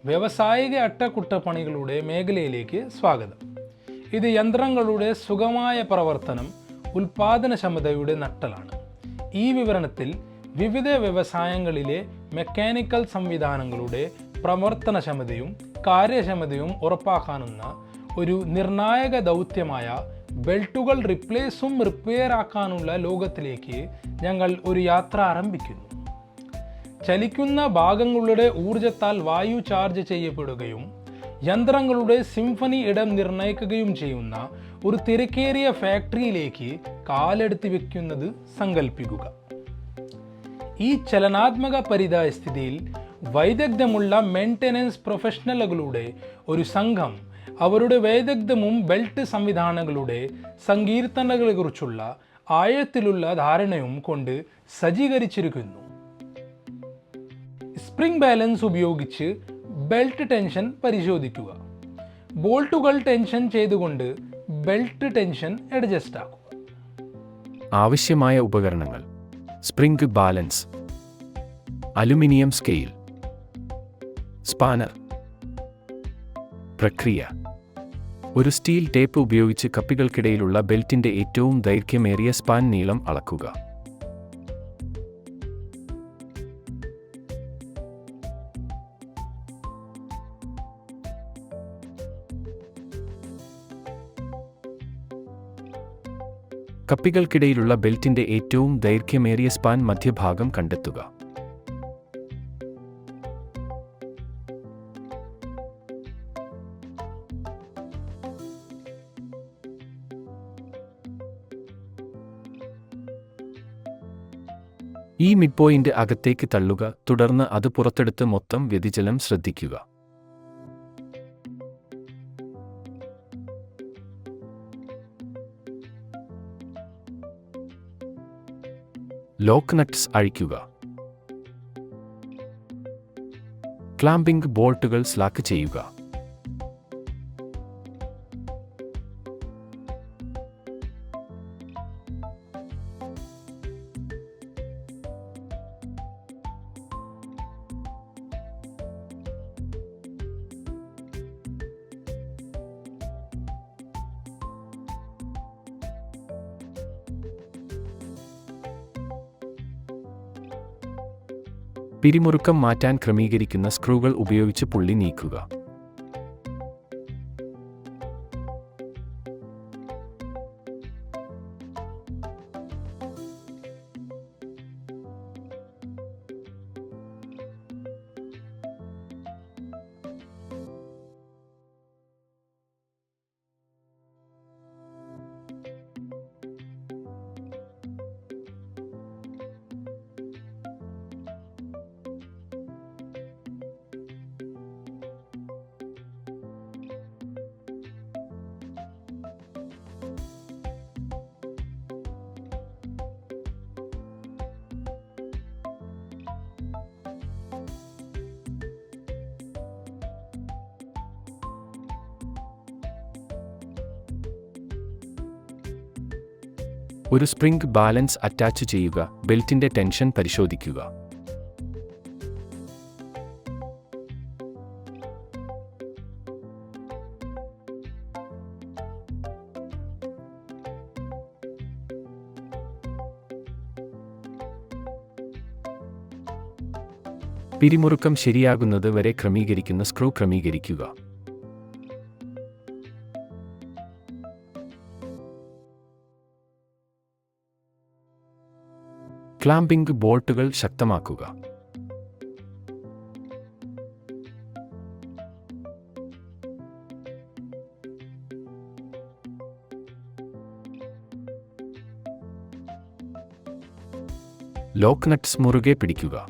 വ്യാവസായിക അറ്റകുറ്റപ്പണികളുടെ മേഖലയിലേക്ക് സ്വാഗതം. ഇത് യന്ത്രങ്ങളുടെ സുഗമമായ പ്രവർത്തനം, ഉൽപാദനക്ഷമതയുടെ നട്ടെല്ലാണ്. ഈ വിവരണത്തിൽ വിവിധ വ്യവസായങ്ങളിലെ മെക്കാനിക്കൽ സംവിധാനങ്ങളുടെ പ്രവർത്തനക്ഷമതയും കാര്യക്ഷമതയും ഉറപ്പാക്കാനുള്ള ഒരു നിർണായക ദൗത്യമായ ബെൽറ്റുകൾ റിപ്ലേസും റിപ്പയർ ആക്കാനുള്ള ലോകത്തിലേക്ക് ഞങ്ങൾ ഒരു യാത്ര ആരംഭിക്കുന്നു. ചലിക്കുന്ന ഭാഗങ്ങളുടെ ഊർജത്താൽ വായു ചാർജ് ചെയ്യപ്പെടുകയും യന്ത്രങ്ങളുടെ സിംഫണി ഇടം നിർണ്ണയിക്കുകയും ചെയ്യുന്ന ഒരു തിരക്കേറിയ ഫാക്ടറിയിലേക്ക് കാലെടുത്ത് വയ്ക്കുന്നത് സങ്കല്പിക്കുക. ഈ ചലനാത്മക പരിതസ്ഥിതിയിൽ വൈദഗ്ധ്യമുള്ള മെയിൻ്റനൻസ് പ്രൊഫഷണലുകളുടെ ഒരു സംഘം അവരുടെ വൈദഗ്ധ്യവും ബെൽറ്റ് സംവിധാനങ്ങളുടെ സങ്കീർണതകളെക്കുറിച്ചുള്ള ആഴത്തിലുള്ള ധാരണയും കൊണ്ട് സജ്ജീകരിച്ചിരിക്കുന്നു. സ്പ്രിംഗ് ബാലൻസ് ഉപയോഗിച്ച് ബെൽറ്റ് ടെൻഷൻ പരിശോധിക്കുക. ബോൾട്ടുകൾ ടെൻഷൻ ചെയ്തുകൊണ്ട് ബെൽറ്റ് ടെൻഷൻ അഡ്ജസ്റ്റ് ആക്കുക. ആവശ്യമായ ഉപകരണങ്ങൾ: spring balance, aluminium scale, spanner. പ്രക്രിയ: ഒരു സ്റ്റീൽ ടേപ്പ് ഉപയോഗിച്ച് കപ്പികൾക്കിടയിലുള്ള ബെൽറ്റിന്റെ ഏറ്റവും ദൈർഘ്യമേറിയ സ്പാൻ നീളം അളക്കുക. കപ്പികൾക്കിടയിലുള്ള ബെൽറ്റിന്റെ ഏറ്റവും ദൈർഘ്യമേറിയ സ്പാൻ മധ്യഭാഗം കണ്ടെത്തുക. ഈ മിഡ്പോയിന്റ് അകത്തേക്ക് തള്ളുക, തുടർന്ന് അത് പുറത്തെടുത്ത് മൊത്തം വ്യതിചലനം ശ്രദ്ധിക്കുക. ലോക്ക് നട്ട്സ് അഴിക്കുക. ക്ലാമ്പിംഗ് ബോൾട്ടുകൾ സ്ലാക്ക് ചെയ്യുക. പിരിമുറുക്കം മാറ്റാൻ ക്രമീകരിക്കുന്ന സ്ക്രൂകൾ ഉപയോഗിച്ച് പുള്ളി നീക്കുക. ഒരു സ്പ്രിംഗ് ബാലൻസ് അറ്റാച്ച് ചെയ്യുക. ബെൽറ്റിന്റെ ടെൻഷൻ പരിശോധിക്കുക. പിരിമുറുക്കം ശരിയാകുന്നത് വരെ ക്രമീകരിക്കുന്ന സ്ക്രൂ ക്രമീകരിക്കുക. ക്ലാമ്പിംഗ് ബോൾട്ടുകൾ ശക്തമാക്കുക. ലോക്ക് നട്ട്സ് മുറുകെ പിടിക്കുക.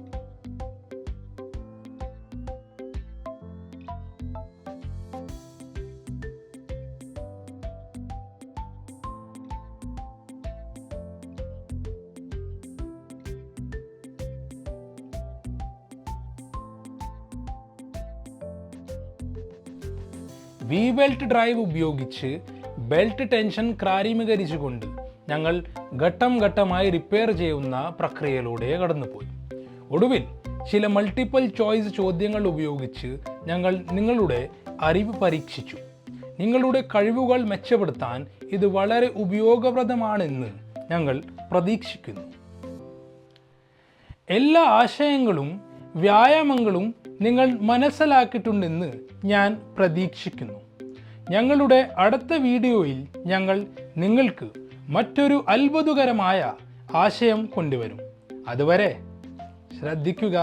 വി ബെൽറ്റ് ഡ്രൈവ് ഉപയോഗിച്ച് ബെൽറ്റ് ടെൻഷൻ ക്രമീകരിച്ചുകൊണ്ട് ഞങ്ങൾ ഘട്ടം ഘട്ടമായി റിപ്പയർ ചെയ്യുന്ന പ്രക്രിയയിലൂടെ കടന്നുപോയി. ഒടുവിൽ ചില മൾട്ടിപ്പിൾ ചോയ്സ് ചോദ്യങ്ങൾ ഉപയോഗിച്ച് ഞങ്ങൾ നിങ്ങളുടെ അറിവ് പരീക്ഷിച്ചു. നിങ്ങളുടെ കഴിവുകൾ മെച്ചപ്പെടുത്താൻ ഇത് വളരെ ഉപയോഗപ്രദമാണെന്ന് ഞങ്ങൾ പ്രതീക്ഷിക്കുന്നു. എല്ലാ ആശയങ്ങളും വ്യായാമങ്ങളും നിങ്ങൾ മനസ്സിലാക്കിയിട്ടുണ്ടെന്ന് ഞാൻ പ്രതീക്ഷിക്കുന്നു. ഞങ്ങളുടെ അടുത്ത വീഡിയോയിൽ ഞങ്ങൾ നിങ്ങൾക്ക് മറ്റൊരു അത്ഭുതകരമായ ആശയം കൊണ്ടുവരും. അതുവരെ ശ്രദ്ധിക്കുക.